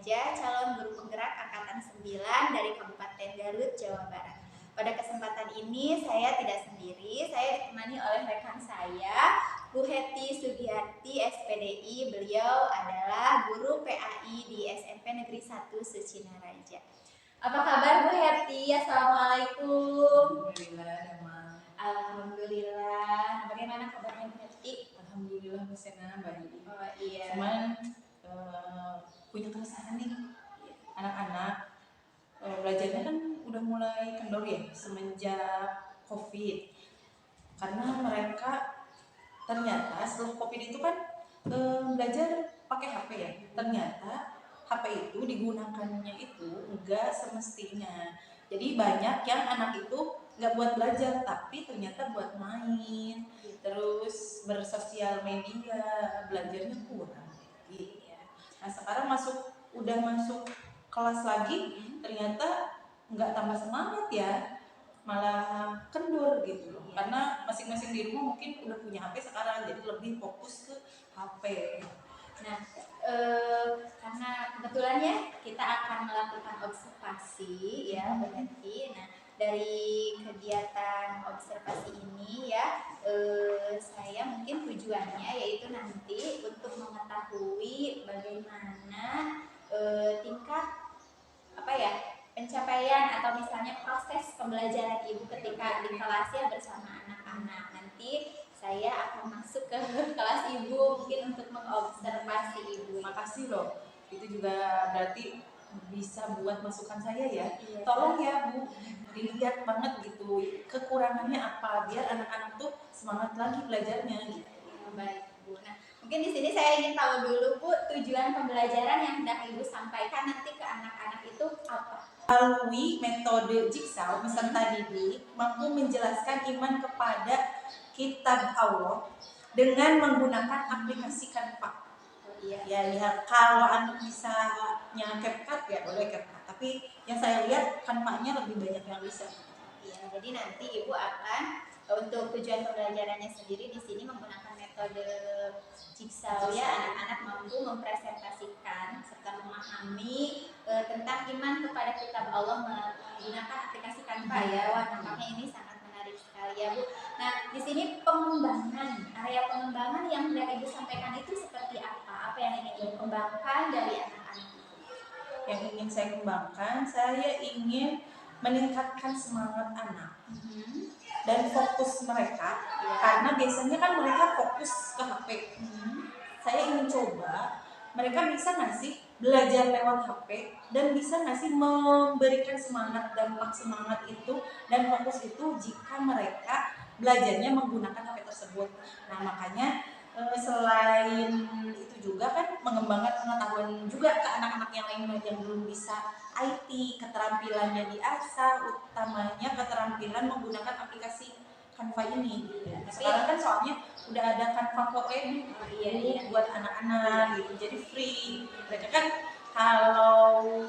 Raja, calon guru penggerak angkatan 9 dari Kabupaten Garut, Jawa Barat. Pada kesempatan ini saya tidak sendiri, saya ditemani oleh rekan saya, Bu Heti Sugiyarti, SPDI. Beliau adalah guru PAI di SMP Negeri 1 Sucinaraja. Apa kabar Bu Heti? Assalamualaikum. Alhamdulillah, Dama. Alhamdulillah. Bagaimana kabarnya Bu Heti? Alhamdulillah, Bu Sena, baik. Oh iya. Cuman punya keresahan nih, anak-anak belajarnya kan udah mulai kendor ya semenjak COVID. Karena mereka ternyata setelah COVID itu kan belajar pakai HP ya. Ternyata HP itu digunakannya itu enggak semestinya. Jadi banyak yang anak itu nggak buat belajar, tapi ternyata buat main, terus bersosial media, belajarnya kurang. Gitu. Nah sekarang udah masuk kelas lagi, ternyata nggak tambah semangat ya, malah kendur gitu loh. Karena masing-masing di rumah mungkin udah punya HP sekarang, jadi lebih fokus ke HP. Nah, karena kebetulan ya kita akan melakukan observasi ya Bu Heti. Nah, dari kegiatan observasi ini ya, saya mungkin tujuannya yaitu nanti untuk mengetahui bagaimana tingkat pencapaian atau misalnya proses pembelajaran ibu ketika di kelas ya bersama anak-anak. Nanti saya akan masuk ke kelas ibu mungkin untuk mengobservasi ibu. Makasih loh, itu juga berarti bisa buat masukan saya ya. Iya. Tolong ya Bu, dilihat banget gitu kekurangannya apa biar anak-anak tuh semangat lagi belajarnya gitu. Baik Bu. Nah, mungkin di sini saya ingin tahu dulu Bu, tujuan pembelajaran yang hendak ibu sampaikan nanti ke anak-anak itu apa? Melalui metode jigsaw, peserta didik mampu menjelaskan iman kepada kitab Allah dengan menggunakan aplikasi Canva. Ya lihat, kalau anak bisa CapCut ya boleh CapCut, tapi yang saya lihat Canva-nya lebih banyak yang bisa. Ya, jadi nanti ibu akan untuk tujuan pembelajarannya sendiri di sini menggunakan metode jigsaw ya, anak-anak mampu mempresentasikan serta memahami tentang iman kepada kitab Allah menggunakan aplikasi Canva ya. Wah, nampaknya ini sangat menarik sekali ya Bu. Nah, di sini area pengembangan yang hendak ibu sampaikan itu seperti apa? Apa yang ingin ibu kembangkan dari anak-anak itu? Yang ingin saya kembangkan, saya ingin meningkatkan semangat anak dan fokus mereka, karena biasanya kan mereka fokus ke HP. Saya ingin coba mereka bisa ngasih belajar lewat HP dan bisa ngasih memberikan semangat, dampak semangat itu dan fokus itu jika mereka belajarnya menggunakan HP tersebut. Nah makanya selain itu juga kan mengembangkan pengetahuan juga ke anak-anak yang lain yang belum bisa IT, keterampilannya diasah, utamanya keterampilan menggunakan aplikasi Canva ini. Sekarang kan soalnya udah ada Canva for Edu buat anak-anak gitu, jadi free. Mereka kan kalau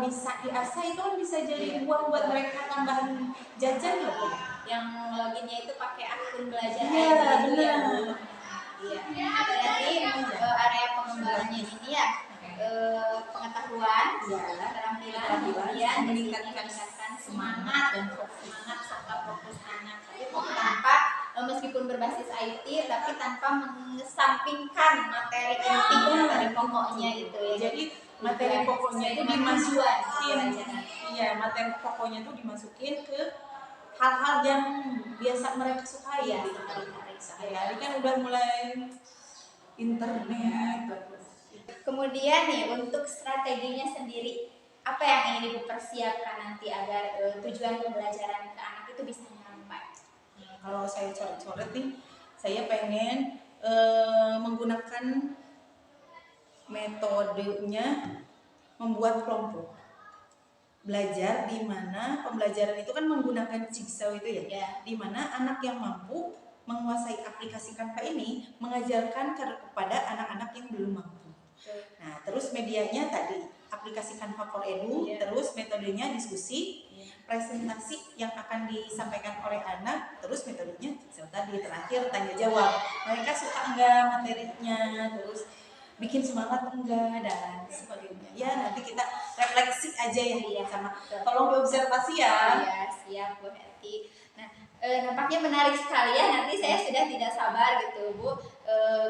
bisa diasah itu kan bisa jadi uang buat mereka tambahan jajan loh. Yang loginnya itu pakai akun belajar Iya, gitu ya Bu. benar. Iya. Berarti area pengembangannya ini ya pengetahuan, keterampilan, kemudian meningkatkan semangat serta fokus anak. Tapi tanpa meskipun berbasis IT, tapi tanpa mengesampingkan materi inti, materi pokoknya itu ya. Jadi materi pokoknya itu dimasukin. Iya, materi pokoknya itu dimasukin ke hal-hal yang biasa mereka sukai ya. Sehari-hari kan udah mulai internet. Kemudian nih untuk strateginya sendiri, apa yang ingin ibu persiapkan nanti agar tujuan pembelajaran ke anak itu bisa sampai? Kalau saya coret-coret nih, saya pengen menggunakan metodenya membuat kelompok belajar, di mana pembelajaran itu kan menggunakan jigsaw itu ya. Di mana anak yang mampu menguasai aplikasi Canva ini mengajarkan kepada anak-anak yang belum mampu. Nah, terus medianya tadi aplikasi Canva for Edu, terus metodenya diskusi, presentasi yang akan disampaikan oleh anak, terus metodenya jigsaw tadi, terakhir tanya jawab. Mereka suka enggak materinya, terus bikin semangat enggak dan sebagainya. Ya nanti kita refleksi aja ya, Iya, sama betul. tolong diobservasi ya. Iya, siap Bu Heti. Nah, nampaknya menarik sekali ya. Nanti saya sudah tidak sabar gitu Bu.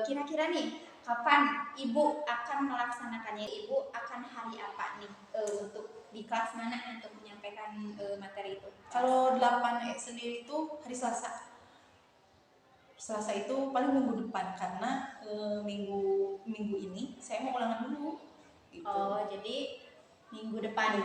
Kira-kira nih, kapan Ibu akan melaksanakannya? Ibu akan hari apa nih untuk di kelas mana untuk menyampaikan materi itu? Kalau 8E sendiri itu hari Selasa. Selasa itu paling minggu depan karena minggu ini saya mau ulangan dulu. Gitu. Oh, jadi minggu depan.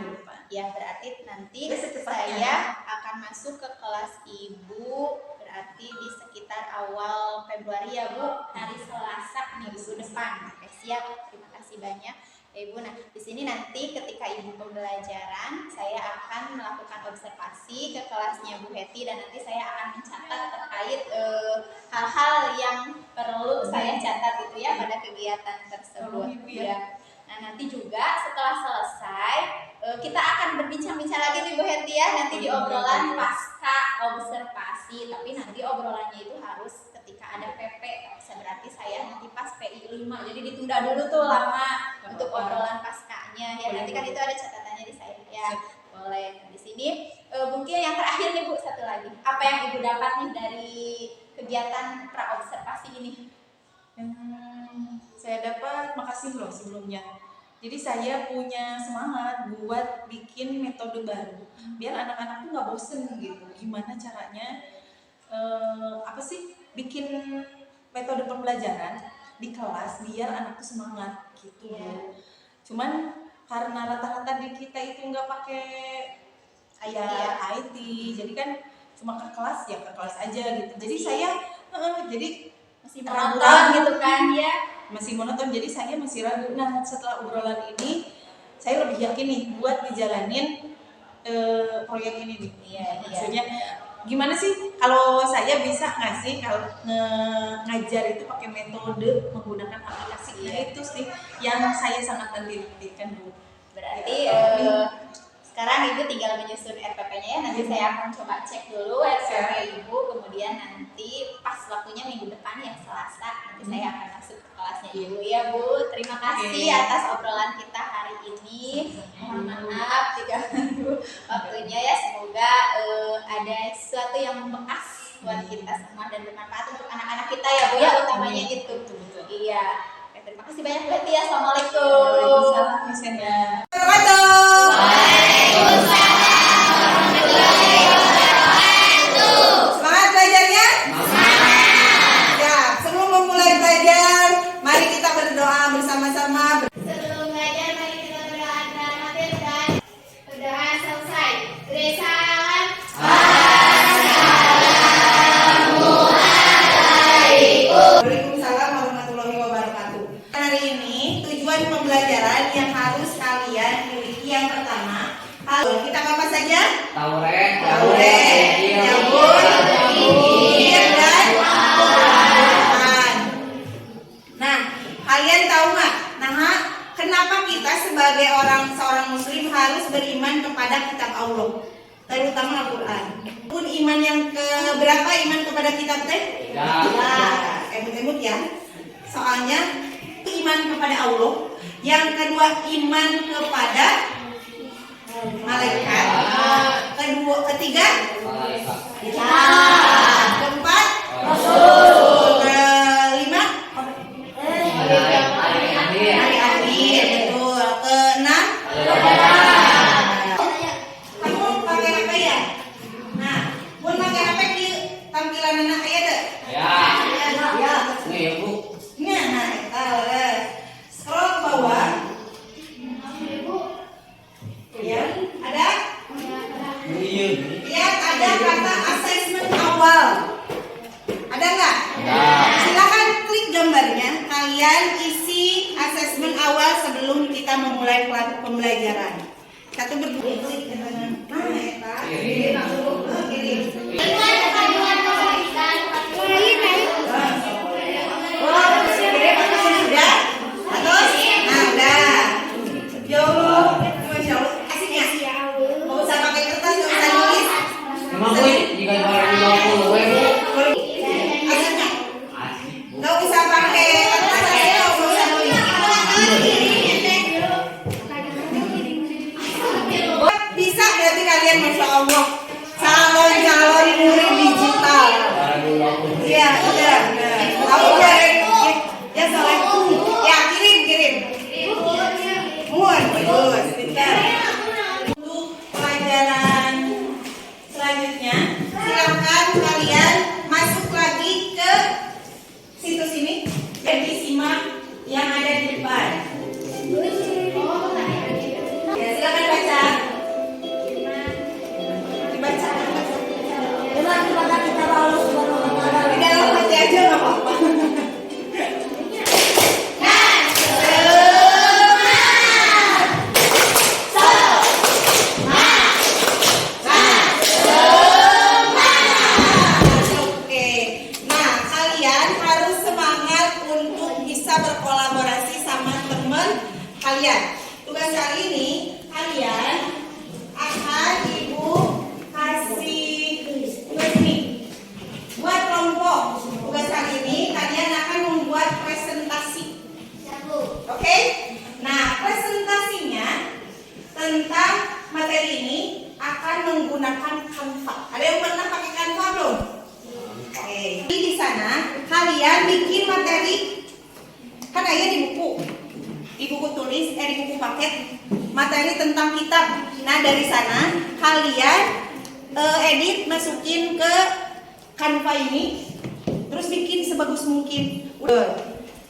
Ya, berarti nanti secepatnya saya akan masuk ke kelas Ibu berarti di sekitar awal Februari ya Bu, hari Selasa minggu depan. Oke, siap. Terima kasih banyak Ibu. Nah, di sini nanti ketika Ibu pembelajaran, saya akan melakukan observasi ke kelasnya Bu Heti dan nanti saya akan mencatat terkait hal-hal yang perlu saya catat itu ya pada kegiatan tersebut. Ya. Nah, nanti juga setelah selesai kita akan berbincang-bincang lagi nih Bu Heti ya, nanti di obrolan pasca observasi, tapi nanti obrolannya itu harus ketika ada PP, berarti saya nanti pas PI 5, jadi ditunda dulu tuh lama untuk obrolan paskanya ya, nanti kan itu ada catatannya di saya ya. Boleh. Nah, di sini mungkin yang terakhir nih Bu, satu lagi, apa yang Ibu dapat nih dari kegiatan pra-observasi ini? Saya dapat, makasih loh sebelumnya. Jadi saya punya semangat buat bikin metode baru biar anak-anak tuh nggak bosen gitu. Gimana caranya apa sih bikin metode pembelajaran di kelas biar anak tuh semangat gitu. Yeah. Cuman karena rata-rata di kita itu nggak pakai IT, jadi kan cuma ke kelas ya ke kelas aja gitu. Jadi saya jadi masih monoton gitu kan ya. Masih monoton, jadi saya masih ragu. Nah, setelah obrolan ini saya lebih yakin nih buat ngejalanin proyek ini nih. Iya. Maksudnya gimana sih kalau saya bisa ngasih kalau ngajar itu pakai metode menggunakan aplikasi. Nah, itu sih yang saya sangat nantikan dulu. Berarti sekarang Ibu tinggal menyusun RPP-nya ya. Nanti saya akan coba cek dulu RPP Ibu, kemudian nanti pas waktunya minggu depan ya Selasa nanti saya akan masuk ke kelasnya Ibu ya Bu. Terima kasih atas obrolan kita hari ini. Mohon maaf tidak mengganggu waktunya ya. Semoga ada sesuatu yang membekas buat kita semua dan bermanfaat untuk anak-anak kita ya Bu ya, utamanya itu. Iya. Terima kasih banyak Bu Heti ya. Assalamualaikum. Waalaikumsalam Miss Enda. Semangat belajarnya? Semangat. Ya, sebelum memulai belajar, mari kita berdoa bersama-sama. Sebelum belajar, mari kita berdoa agar materi dan berdoa selesai. Salam. Waalaikumsalam warahmatullahi wabarakatuh. Hari ini tujuan pembelajaran yang harus kalian miliki yang pertama, kita apa saja? Tauret, Jabur, Injil, dan Quran. Nah, kalian tahu nggak? Nah, kenapa kita sebagai seorang Muslim harus beriman kepada kitab Allah, terutama Al-Quran? Pun iman yang keberapa iman kepada kitab teh? Emut-emut ya. Soalnya iman kepada Allah. Yang kedua iman kepada malaikat. Ketiga keempat Rasul. Kelima hari akhir. Betul. Keenam kamu pakai apa ya? Nah, pun pakai apa di tampilan anak aya deh? Ya. Ini ya Bu. Nah, scroll ke bawah. Ya, ada? Iya. Lihat ada kata asesmen awal. Ada nggak? Ada. Silakan klik gambarnya. Kalian isi asesmen awal sebelum kita memulai pembelajaran. Satu berdua klik ke kanan. Nah, eta. Kiri. Kiri. Sudah? Terus? Nah, udah. Ya Allah, Masya Allah. Asik ya? Nggak usah pakai kertas, nggak usah nulis. Emang Bu, jika 2020 Bu. Asiknya? Asik Bu. Nggak usah pakai kertas, nggak usah nulis. Allah. Calon-calon murid digital. Iya, udah. Kamu boleh ya soleh. Ya, kirim. Mohon, bagus, pintar. Untuk pelajaran selanjutnya, Silakan kalian masuk lagi ke situs ini. dan disimak yang ada di depan. Ya, silakan baca. Dibaca. Dengan kepada kita Allah Subhanahu wa taala. Di dalam hati aja nggak apa-apa. Oke. Nah, kalian harus semangat untuk bisa berkolaborasi sama teman kalian. Tugas kali ini kalian akan ibu kasih tugas ini. Buat kelompok. Tugas kali ini kalian akan membuat presentasi. Oke? Nah, presentasinya tentang materi ini akan menggunakan Canva. Ada yang pernah pakai Canva belum? Oke. Di sana kalian bikin materi. Kan ada di buku. Di buku tulis, di buku paket materi tentang kitab. Nah, dari sana kalian edit, masukin ke Canva ini, terus bikin sebagus mungkin. Udah.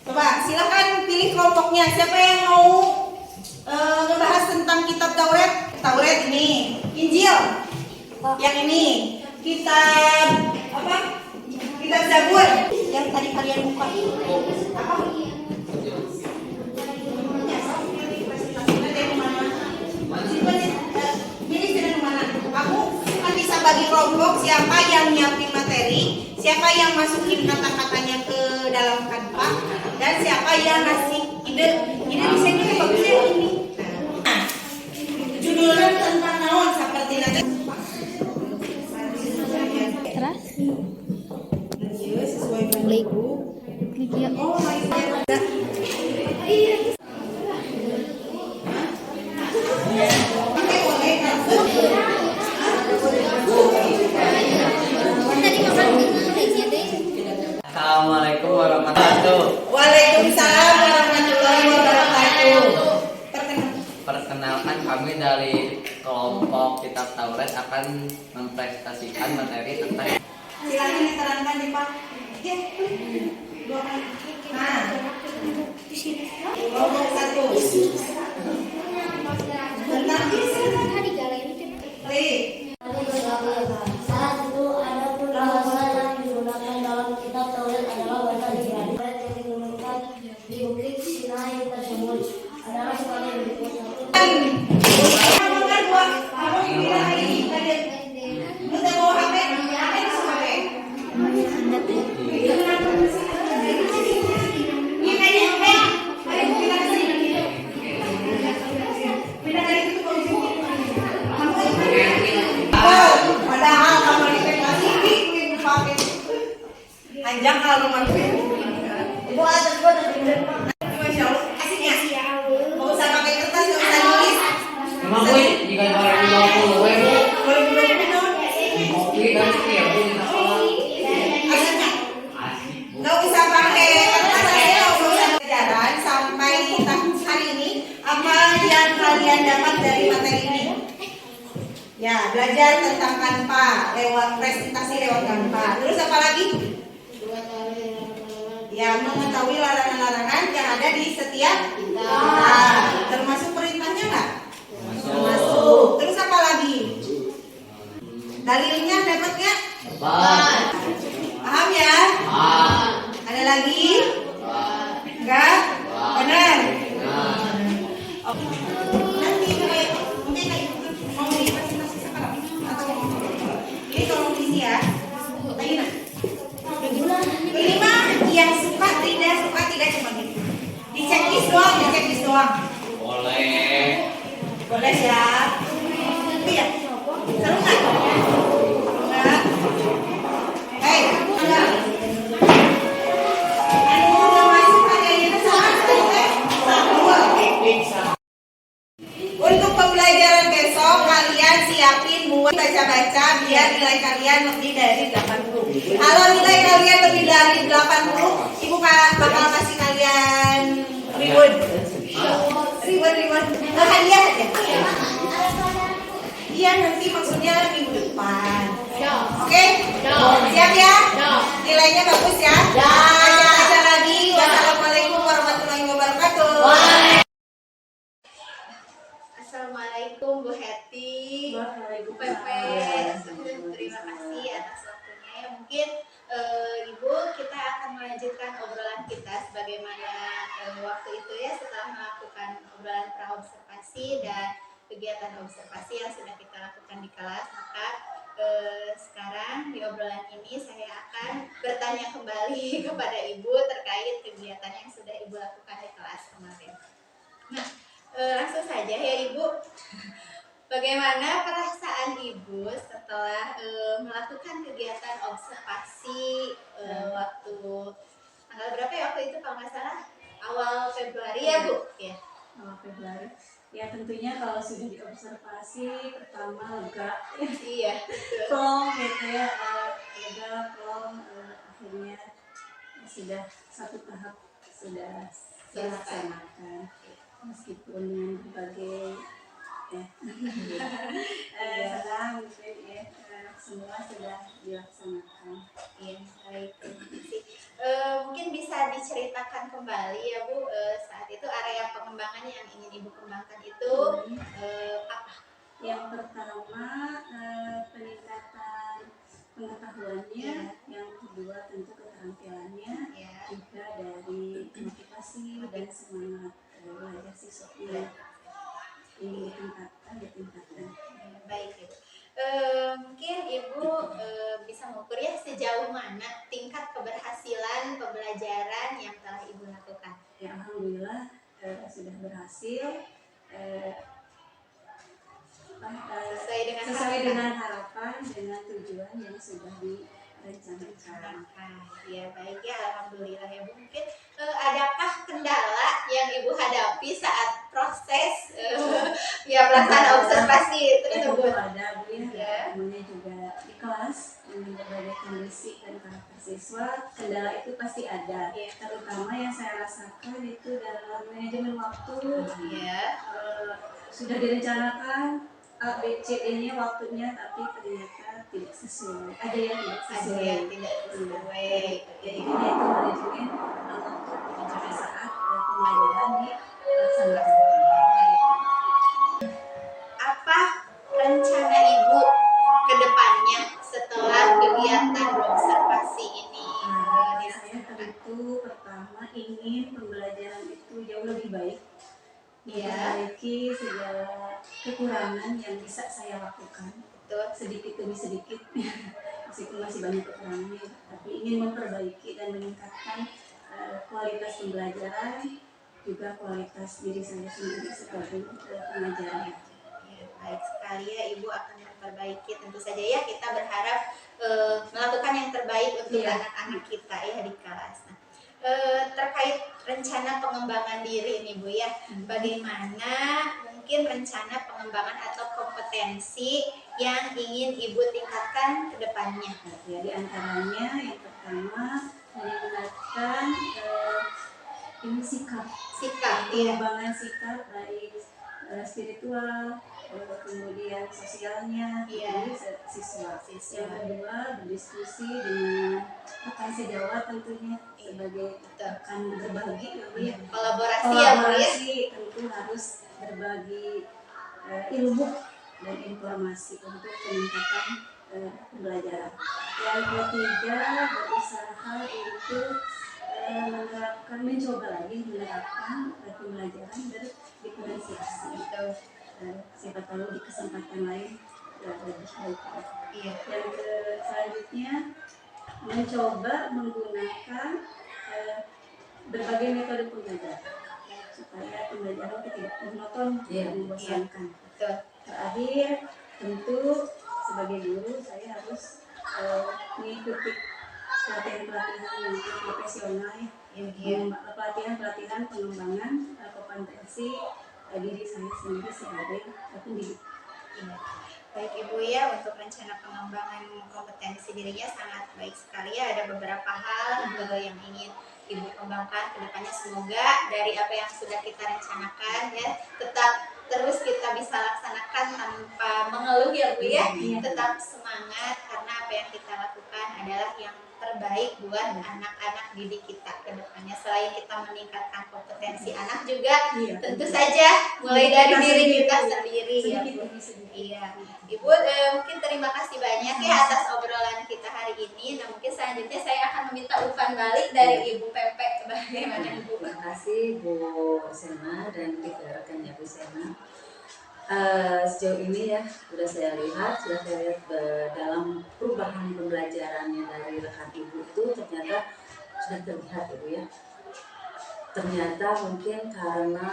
Coba silakan pilih kelompoknya. Siapa yang mau ngebahas tentang kitab Taurat? Taurat ini, Injil. Yang ini, kitab apa? Kitab Zabur yang tadi kalian buka. Apa? Kamu kan bisa bagi kelompok siapa yang nyiapin materi, siapa yang masukin kata-katanya ke dalam Canva, dan siapa yang ngasih ide. Ide desainnya yang bagus ya ini. Nah, judulnya tentang naon seperti nanti. Terus Iya, sesuai dengan klik buku. klik ya. Oh, Assalamualaikum warahmatullahi wabarakatuh. Waalaikumsalam warahmatullahi wabarakatuh. Perkenalkan, kami dari kelompok Kitab Taurat akan mempresentasikan materi tentang Silakan diterangkan di Pak. Ya, dua kali. Nah, kelompok satu. Tentang klik. Salah satu adapun bahasa yang digunakan dalam kitab Taurat adalah bahasa Ibrani. Yang digunakan di Bukit Sinai tersebut adalah sebagai berikut. Kamu kan dua. Kamu bilang ini tadi. Lu udah bawa HP? HP di HP. Ini kayaknya HP. Ayo pindah ke sini. Pindah dari situ ke situ. Oh, padahal kamu dikasih bikin pakai. Anjang kalau mampir. Ibu atas gua dari depan. Masya Allah, asik ya? Nggak usah pakai kertas, nggak usah nulis. Emang gue jika barang 20 gue bu, 2020 dong. kopi kan sih ya bu, Asiknya. asik bu. Nggak usah pakai kertas aja, nggak usah pelajaran sampai kita hari ini apa yang kalian dapat dari materi ini. Ya, belajar tentang Canva lewat presentasi lewat Canva. Terus apa lagi? Ya, mengetahui larangan-larangan yang ada di setiap kitab. Termasuk perintahnya nggak? Termasuk. Terus apa lagi? Dalilnya dapat nggak? Paham ya? Ada lagi? Enggak? Benar? Oke. Nanti mungkin mau dipresentasi sekarang atau ini tolong diisi ya. Lagi nak? Ini mah yang suka tidak cuma gitu. Dicekis doang. Boleh. Boleh ya. Iya. Seru nggak? Enggak. Hei, enggak. Untuk pembelajaran besok kalian siapin buat baca-baca biar nilai kalian lebih dari 80. Kalau nilai kalian lebih dari 80, Ibu bakal kasih kalian reward. Reward. Hadiah aja. Iya, nanti maksudnya minggu depan. Oke? Siap ya? Nilainya bagus ya? Baca-baca lagi. Wassalamualaikum warahmatullahi wabarakatuh. Assalamualaikum Bu Heti, Bu Pepe. Terima kasih atas waktunya. Ya, mungkin Ibu, kita akan melanjutkan obrolan kita sebagaimana waktu itu ya, setelah melakukan obrolan praobservasi dan kegiatan observasi yang sudah kita lakukan di kelas. Maka sekarang di obrolan ini saya akan bertanya kembali kepada Ibu terkait kegiatan yang sudah Ibu lakukan di kelas kemarin. Nah, langsung saja ya Ibu, bagaimana perasaan Ibu setelah melakukan kegiatan observasi waktu tanggal berapa ya waktu itu, kalau nggak salah awal Februari ya Bu? Ya. Awal Februari. Ya tentunya kalau sudah diobservasi pertama lega, Iya. plong gitu ya, lega, plong, akhirnya sudah satu tahap sudah dilaksanakan meskipun dengan berbagai senang mungkin ya, semua sudah dilaksanakan. Iya, baik. Terima kasih. Mungkin bisa diceritakan kembali ya Bu, saat itu area pengembangan yang ingin Ibu kembangkan itu apa? Yang pertama peningkatan pengetahuannya, yang kedua tentu keterampilannya, Ya. juga dari motivasi dan semangat belajar siswanya ini ditingkatkan. Baik Ibu. Mungkin Ibu bisa mengukur ya sejauh mana tingkat keberhasilan pembelajaran yang telah Ibu lakukan. Ya alhamdulillah sudah berhasil sesuai dengan harapan, dengan tujuan yang sudah direncanakan. Ya baik ya, alhamdulillah ya Bu. Mungkin adakah kendala yang Ibu hadapi saat proses ya pelaksanaan observasi tersebut? Tentu ada Bu Ya. namanya juga di kelas dengan berbagai kondisi dan karakter siswa, kendala itu pasti ada. Ya. Terutama yang saya rasakan itu dalam manajemen waktu. Ya. Sudah direncanakan A, B, C, D-nya waktunya, tapi ternyata tidak sesuai. Ada yang tidak Ada sesuai. yang tidak sesuai. Jadi itu manajemen untuk pada saat pembelajaran dilaksanakan. Apa rencana Ibu ke depannya setelah kegiatan observasi ini Saya dilaksanakan? tentu pertama ingin pembelajaran itu jauh lebih baik, memperbaiki segala kekurangan yang bisa saya lakukan Betul. sedikit demi sedikit, meskipun masih banyak kekurangannya, tapi ingin memperbaiki dan meningkatkan kualitas pembelajaran, juga kualitas diri saya sendiri sebagai pengajar. Ya, baik sekali ya, Ibu akan memperbaiki. Tentu saja ya, kita berharap melakukan yang terbaik untuk anak-anak kita ya di kelas. Nah, terkait rencana pengembangan diri ini Bu ya, bagaimana mungkin rencana pengembangan atau kompetensi yang ingin Ibu tingkatkan ke depannya? Ya, di antaranya yang pertama meningkatkan ini sikap pengembangan sikap baik spiritual, kemudian sosialnya dari siswa. Yang kedua berdiskusi dengan rekan sejawat tentunya sebagai rekan berbagi, Kolaborasi ya Bu ya. tentu harus berbagi ilmu dan informasi untuk peningkatan pembelajaran. Yang ketiga berusaha untuk mencoba lagi menerapkan pembelajaran berdiferensiasi. Siapa tahu di kesempatan lain lebih baik. Yang selanjutnya mencoba menggunakan berbagai metode pembelajaran supaya pembelajaran itu tidak monoton dan membosankan. Terakhir tentu sebagai guru saya harus mengikuti pelatihan-pelatihan yang profesional pelatihan pengembangan kompetensi diri saya sendiri sebagai pendidik. Iya. Baik Ibu ya, untuk rencana pengembangan kompetensi dirinya sangat baik sekali ya. Ada beberapa hal yang ingin Ibu kembangkan ke depannya. Semoga dari apa yang sudah kita rencanakan ya, tetap terus kita bisa laksanakan tanpa mengeluh ya Bu ya. Tetap semangat karena apa yang kita lakukan adalah yang terbaik buat anak-anak didik kita ke depannya. Selain kita meningkatkan kompetensi anak juga, tentu saja mulai dari diri kita sendiri ya Bu. Iya, Ibu mungkin terima kasih banyak ya atas obrolan kita hari ini. Nah mungkin selanjutnya saya akan meminta umpan balik dari Ibu Pepe. Bagaimana Ibu? Terima kasih Bu Sena dan juga rekannya Bu Sena. Sejauh ini ya sudah saya lihat dalam perubahan pembelajarannya dari rekan Ibu itu ternyata sudah terlihat Ibu ya. Ternyata mungkin karena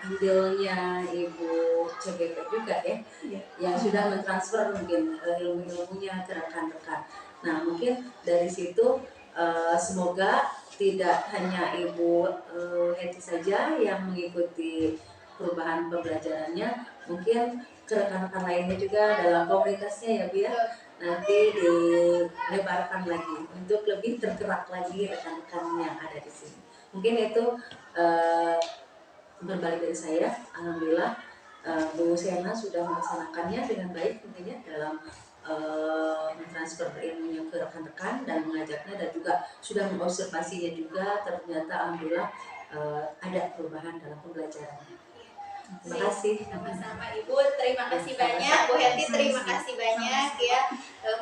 andilnya Ibu CGP juga ya, yang sudah mentransfer mungkin ilmu-ilmunya ke rekan-rekan. Nah mungkin dari situ semoga tidak hanya Ibu Heti saja yang mengikuti perubahan pembelajarannya, mungkin ke rekan-rekan lainnya juga dalam komunitasnya ya Bu ya, nanti dilebarkan lagi untuk lebih tergerak lagi rekan-rekan yang ada di sini. Mungkin itu berbalik dari saya. Alhamdulillah Bu Sena sudah melaksanakannya dengan baik tentunya dalam mentransfer ilmunya ke rekan-rekan dan mengajaknya, dan juga sudah mengobservasinya juga. Ternyata alhamdulillah ada perubahan dalam pembelajarannya. Terima kasih. Sama-sama Ibu, terima kasih banyak. Bu Heti, terima kasih banyak ya.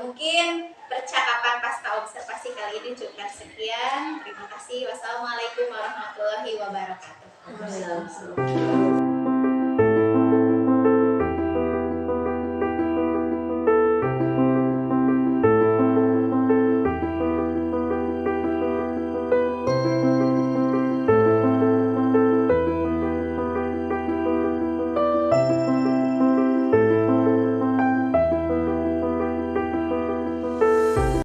Mungkin percakapan pasca observasi kali ini cukup sekian. Terima kasih. Wassalamualaikum warahmatullahi wabarakatuh. Waalaikumsalam.